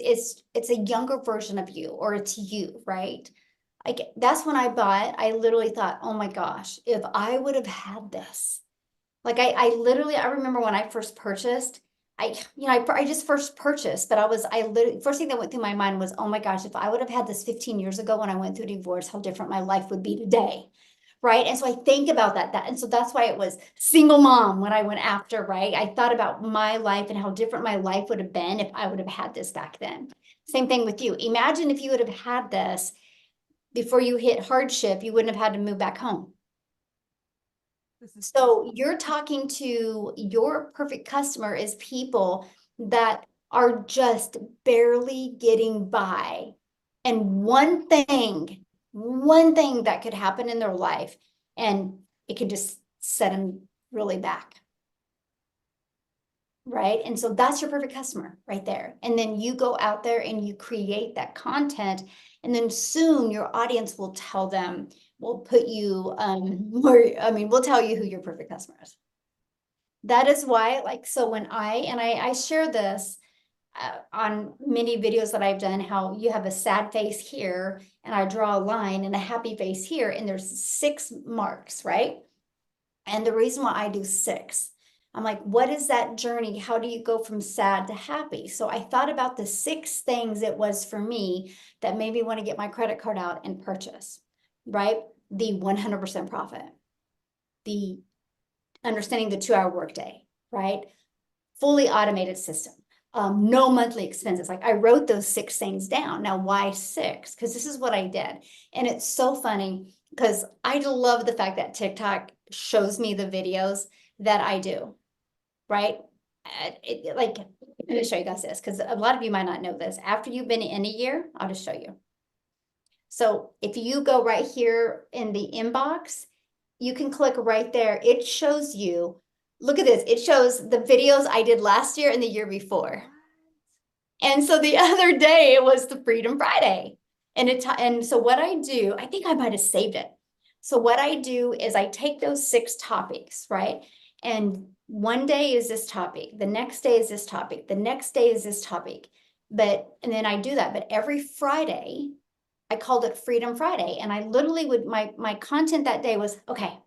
it's a younger version of you, or it's you, right? Like that's when I bought, I literally thought, oh my gosh, if I would have had this. Like I literally, I remember when I first purchased, I just first purchased, but I literally, first thing that went through my mind was, oh my gosh, if I would have had this 15 years ago when I went through divorce, how different my life would be today. Right. And so I think about and so that's why it was single mom when I went after, right? I thought about my life and how different my life would have been if I would have had this back then. Same thing with you. Imagine if you would have had this before you hit hardship, you wouldn't have had to move back home. So you're talking to your perfect customer is people that are just barely getting by. And one thing that could happen in their life, and it could just set them really back. Right. And so that's your perfect customer right there. And then you go out there and you create that content. And then soon your audience will tell them, we'll put you we'll tell you who your perfect customer is. That is why, like, so when I share this on many videos that I've done, how you have a sad face here, and I draw a line, and a happy face here, and there's 6 marks, right? And the reason why I do 6, I'm like, what is that journey? How do you go from sad to happy? So I thought about the 6 things it was for me that made me want to get my credit card out and purchase, right? The 100% profit, the understanding the 2-hour workday, right? Fully automated system. No monthly expenses. Like I wrote those 6 things down. Now, why 6? Because this is what I did. And it's so funny because I love the fact that TikTok shows me the videos that I do, right? Like, let me show you guys this because a lot of you might not know this. After you've been in a year, I'll just show you. So if you go right here in the inbox, you can click right there. It shows you, look at this. It shows the videos I did last year and the year before. And so the other day it was the Freedom Friday. And so what I do, I think I might have saved it. So what I do is I take those 6 topics, right? And one day is this topic, the next day is this topic, the next day is this topic. And then I do that. But every Friday, I called it Freedom Friday. And I literally would, my content that day was, okay,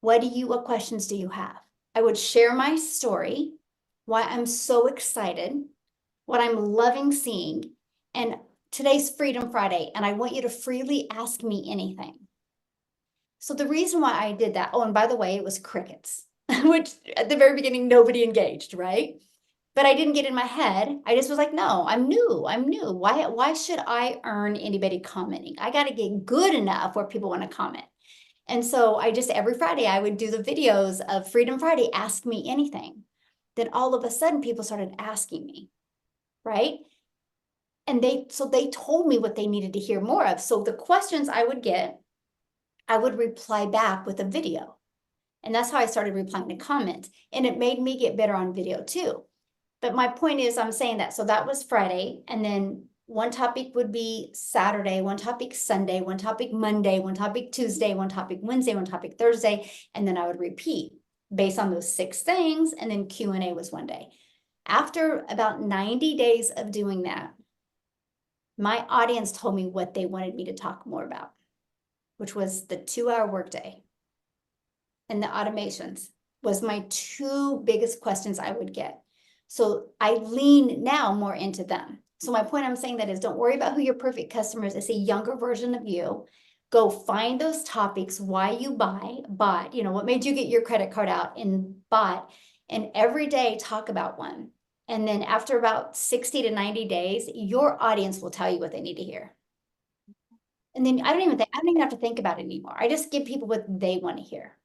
what questions do you have? I would share my story, why I'm so excited, what I'm loving seeing. And today's Freedom Friday, and I want you to freely ask me anything. So the reason why I did that, oh, and by the way, it was crickets, which at the very beginning, nobody engaged, right? But I didn't get in my head. I just was like, no, I'm new. Why should I earn anybody commenting? I got to get good enough where people want to comment. And so I just, every Friday, I would do the videos of Freedom Friday, ask me anything. Then all of a sudden people started asking me, right? And they told me what they needed to hear more of. So the questions I would get, I would reply back with a video. And that's how I started replying to comments. And it made me get better on video too. But my point is, I'm saying that. So that was Friday. And then one topic would be Saturday, one topic Sunday, one topic Monday, one topic Tuesday, one topic Wednesday, one topic Thursday. And then I would repeat based on those 6 things. And then Q&A was one day. After about 90 days of doing that, my audience told me what they wanted me to talk more about, which was the 2-hour workday and the automations was my 2 biggest questions I would get. So I lean now more into them. So my point I'm saying that is, don't worry about who your perfect customer is. It's a younger version of you. Go find those topics, why you bought, what made you get your credit card out and bought, and every day talk about one. And then after about 60 to 90 days, your audience will tell you what they need to hear. And then I don't even have to think about it anymore. I just give people what they want to hear.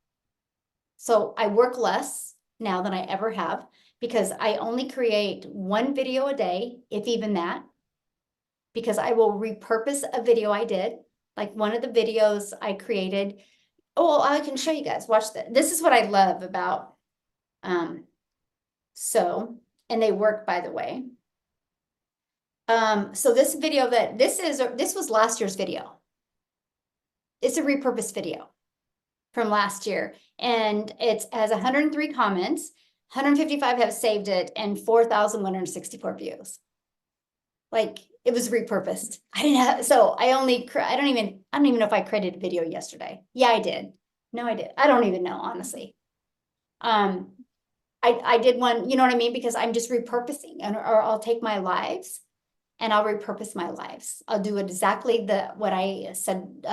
So I work less now than I ever have because I only create 1 video a day, if even that, because I will repurpose a video I did. Like one of the videos I created. Oh, I can show you guys. Watch this. This is what I love about and they work, by the way. So this video this was last year's video. It's a repurposed video from last year, and it has 103 comments. 155 have saved it, and 4,164 views. Like, it was repurposed. I didn't have, so I don't even know if I created a video yesterday. Yeah, I did. No, I did. I don't even know, honestly. I did one, you know what I mean? Because I'm just repurposing, or I'll take my lives and I'll repurpose my lives. I'll do exactly what I said,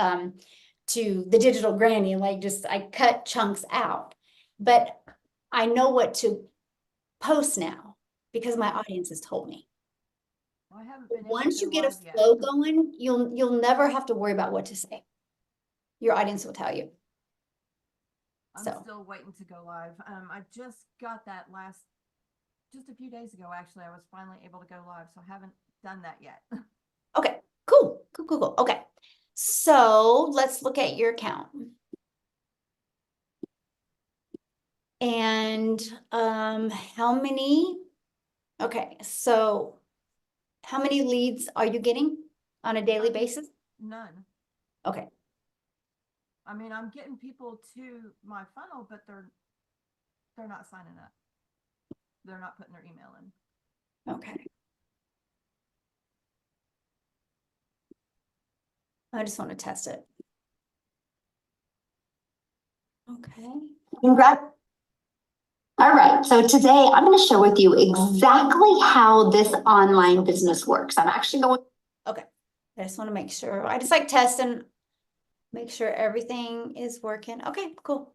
to the digital granny, like just, I cut chunks out. But I know what to post now because my audience has told me. I haven't been able Once to you go get a live yet. flow going, you'll never have to worry about what to say. Your audience will tell you. I'm So, still waiting to go live. I just got that just a few days ago, actually. I was finally able to go live, so I haven't done that yet. okay, cool. Okay. So let's look at your account. And how many, okay, so how many leads are you getting on a daily basis? None. Okay, I mean, I'm getting people to my funnel, but they're not signing up. They're not putting their email in. okay. I just want to test it. Okay. Congrats. All right, so today I'm going to share with you exactly how this online business works. I'm actually going. Okay, I just want to make sure. I just like testing, make sure everything is working. Okay, cool.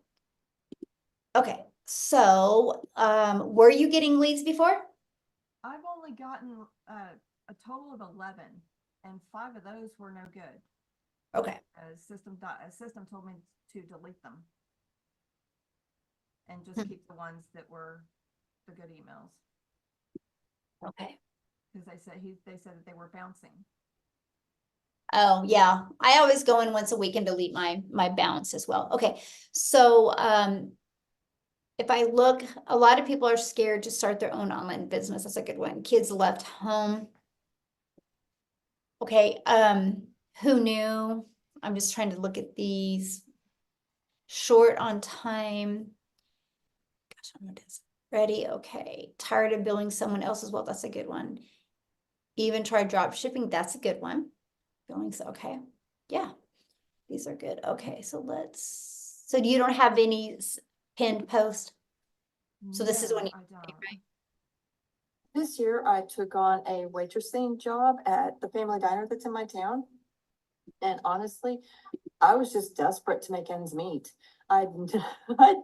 Okay, so were you getting leads before? I've only gotten a total of 11, and 5 of those were no good. Okay. A system told me to delete them and just keep the ones that were the good emails. Okay. Because they said that they were bouncing. Oh, yeah. I always go in once a week and delete my bounce as well. Okay. So if I look, a lot of people are scared to start their own online business. That's a good one. Kids left home. Okay, who knew? I'm just trying to look at these. Short on time. Gosh, I don't know what it is. Ready, okay. Tired of billing someone else's well, that's a good one. Even try drop shipping, that's a good one. Billings, okay. Yeah, these are good. Okay, so you don't have any pinned post? So this is when you, I don't. right? This year, I took on a waitressing job at the family diner that's in my town. And honestly, I was just desperate to make ends meet. I'd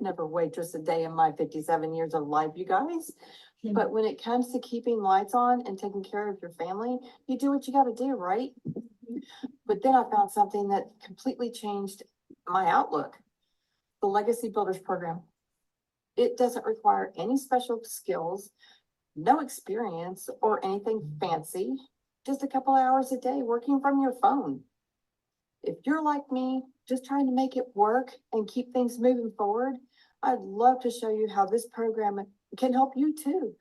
never waitressed a day in my 57 years of life, you guys. Hmm. But when it comes to keeping lights on and taking care of your family, you do what you gotta do, right? But then I found something that completely changed my outlook. The Legacy Builders Program. It doesn't require any special skills, no experience or anything fancy, just a couple hours a day working from your phone. If you're like me, just trying to make it work and keep things moving forward, I'd love to show you how this program can help you too.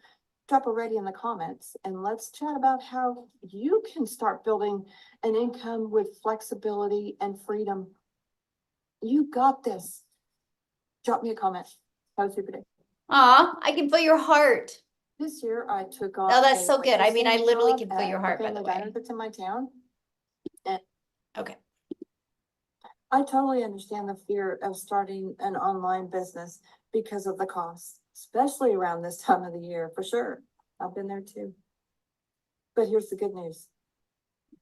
Drop a ready in the comments and let's chat about how you can start building an income with flexibility and freedom. You got this. Drop me a comment. Have a super day. Aw, I can feel your heart. This year I took on. Oh, that's a so good. I mean, I waitressing literally job can feel at your heart, by the family way. diner that's in my town. Okay. I totally understand the fear of starting an online business because of the costs, especially around this time of the year, for sure. I've been there too. But here's the good news.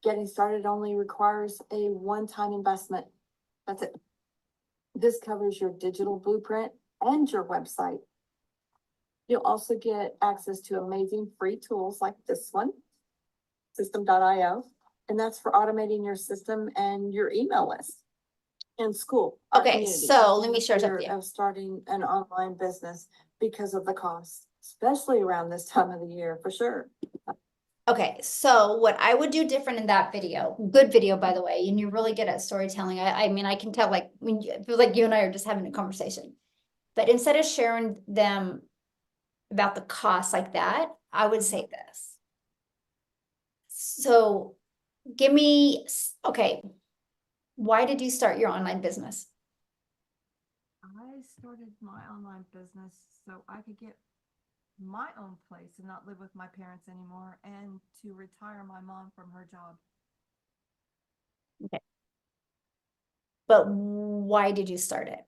Getting started only requires a one-time investment. That's it. This covers your digital blueprint and your website. You'll also get access to amazing free tools like this one, System.io, and that's for automating your system and your email list. In school. our Okay, community, so let and me the share fear something. Of starting an online business because of the costs, especially around this time of the year, for sure. Okay, so what I would do different in that video, good video, by the way, and you're really good at storytelling. I mean, I can tell, like, when it feels like you and I are just having a conversation. But instead of sharing them about the cost like that, I would say this. So give me, okay, why did you start your online business? I started my online business so I could get my own place and not live with my parents anymore, and to retire my mom from her job. But why did you start it?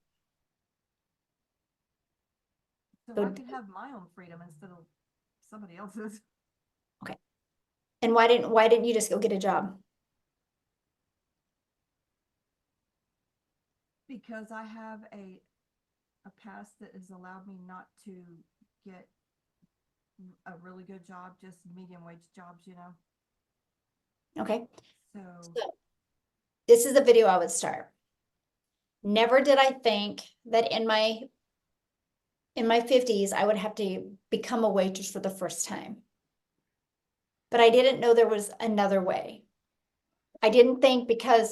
So I Good. could have my own freedom instead of somebody else's. And why didn't you just go get a job? Because I have a past that has allowed me not to get a really good job, just medium wage jobs, you know? Okay, So, this is a video I would start. Never did I think that in my 50s, I would have to become a waitress for the first time. But I didn't know there was another way. I didn't think I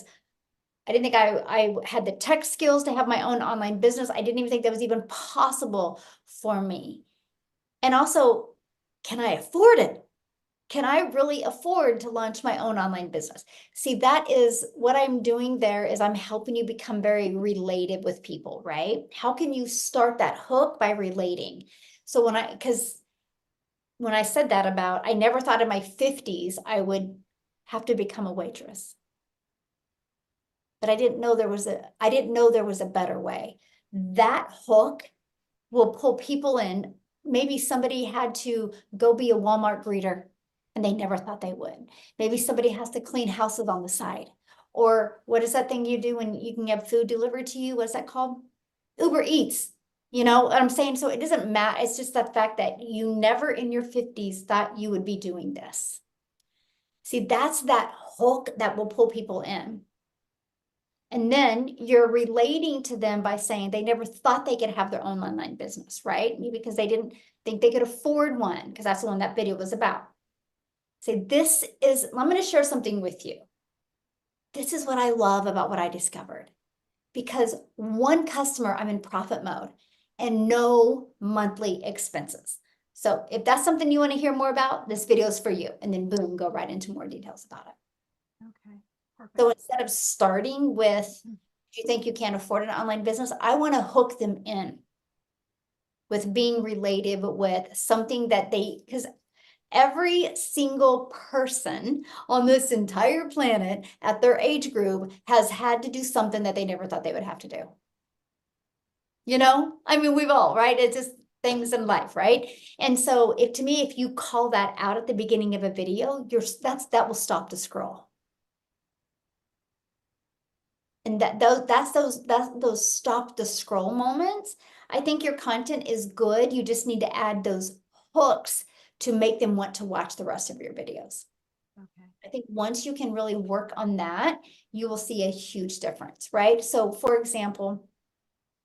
had the tech skills to have my own online business. I didn't even think that was even possible for me. And also, can I afford it? Can I really afford to launch my own online business? See, that is what I'm doing there is I'm helping you become very related with people, right? How can you start that hook by relating? So because when I said that about, I never thought in my 50s I would have to become a waitress. But I didn't know there was a better way. That hook will pull people in. Maybe somebody had to go be a Walmart greeter and they never thought they would. Maybe somebody has to clean houses on the side. Or what is that thing you do when you can have food delivered to you? What's that called? Uber Eats. You know what I'm saying? So it doesn't matter. It's just the fact that you never in your 50s thought you would be doing this. See, that's that hook that will pull people in. And then you're relating to them by saying they never thought they could have their own online business, right? Maybe because they didn't think they could afford one, because that's the one that video was about. Say, I'm going to share something with you. This is what I love about what I discovered. Because one customer, I'm in profit mode and no monthly expenses. So if that's something you want to hear more about, this video is for you. And then boom, go right into more details about it. okay, perfect. So instead of starting with, do you think you can't afford an online business? I want to hook them in with being related with something that because every single person on this entire planet at their age group has had to do something that they never thought they would have to do. You know, I mean, we've all, right? It's just things in life, right? And so to me, if you call that out at the beginning of a video, that will stop the scroll. And that's those stop the scroll moments. I think your content is good. You just need to add those hooks to make them want to watch the rest of your videos. Okay. I think once you can really work on that, you will see a huge difference, right? So for example,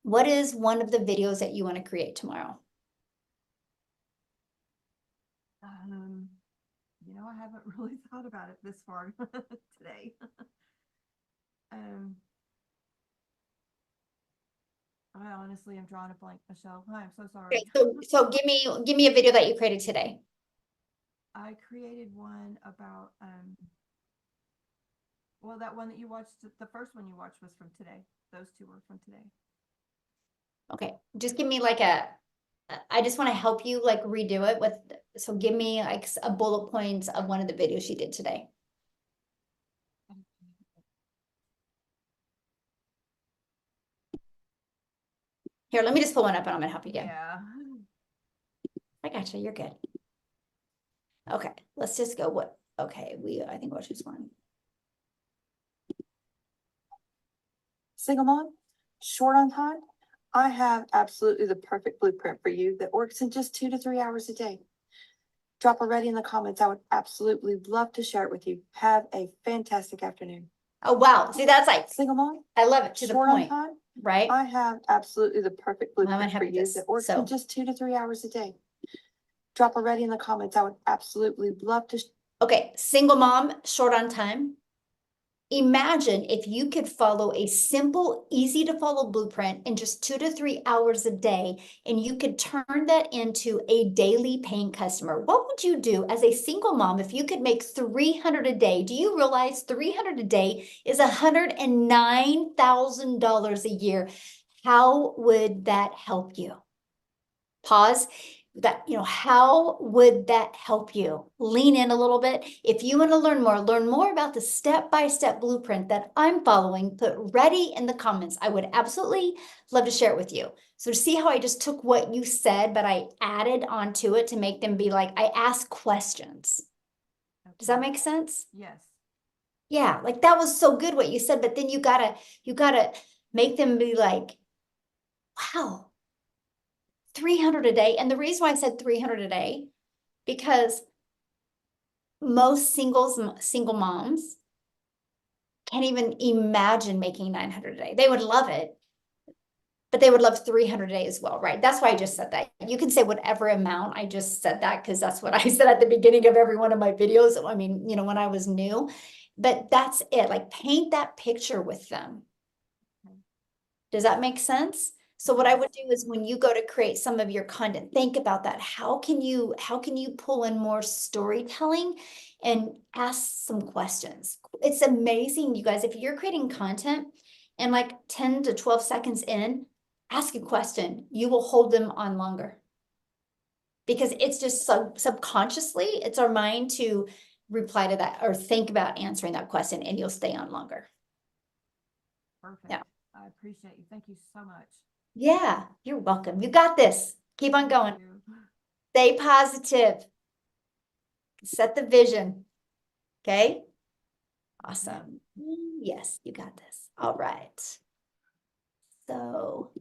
what is one of the videos that you want to create tomorrow? You know, I haven't really thought about it this far today. I honestly am drawing a blank, Michelle. I'm so sorry. Okay, so give me a video that you created today. I created one about well, that one that you watched, the first one you watched was from today. Those two were from today. Okay, just give me like I just want to help you like redo it so give me like a bullet points of one of the videos she did today. Here, let me just pull one up and I'm gonna help you again. Yeah. I gotcha, you're good. Okay, let's just go okay, I think we'll choose one. Single mom, short on time. I have absolutely the perfect blueprint for you that works in just 2 to 3 hours a day. Drop a ready in the comments. I would absolutely love to share it with you. Have a fantastic afternoon. Oh, wow, see, that's like, Single mom, I love it, to the short on point, time. right? I have absolutely the perfect I'm gonna blueprint have for you this, that works so- in just 2 to 3 hours a day. Drop a ready in the comments. I would absolutely love to. Okay, single mom, short on time. Imagine if you could follow a simple, easy to follow blueprint in just 2 to 3 hours a day, and you could turn that into a daily paying customer. What would you do as a single mom if you could make $300 a day? Do you realize $300 a day is $109,000 a year? How would that help you? Pause. that, how would that help you? Lean in a little bit. If you want to learn more about the step-by-step blueprint that I'm following, put ready in the comments. I would absolutely love to share it with you. So to see how I just took what you said, but I added onto it to make them be like, I ask questions. Does that Okay. make sense? Yes. Yeah, like that was so good what you said, but then you gotta make them be like, wow, 300 a day. And the reason why I said 300 a day, because most single moms can't even imagine making 900 a day. They would love it, but they would love 300 a day as well, right? That's why I just said that. You can say whatever amount. I just said that because that's what I said at the beginning of every one of my videos. I mean, when I was new, but that's it. Like paint that picture with them. Does that make sense? So what I would do is when you go to create some of your content, think about that. How can you pull in more storytelling and ask some questions? It's amazing, you guys, if you're creating content and like 10 to 12 seconds in, ask a question, you will hold them on longer. Because it's just subconsciously, it's our mind to reply to that or think about answering that question and you'll stay on longer. Perfect. Yeah. I appreciate you. Thank you so much. Yeah, you're welcome. You got this. Keep on going. Thank you. Stay positive. Set the vision. Okay? Awesome. Yes, you got this. All right. So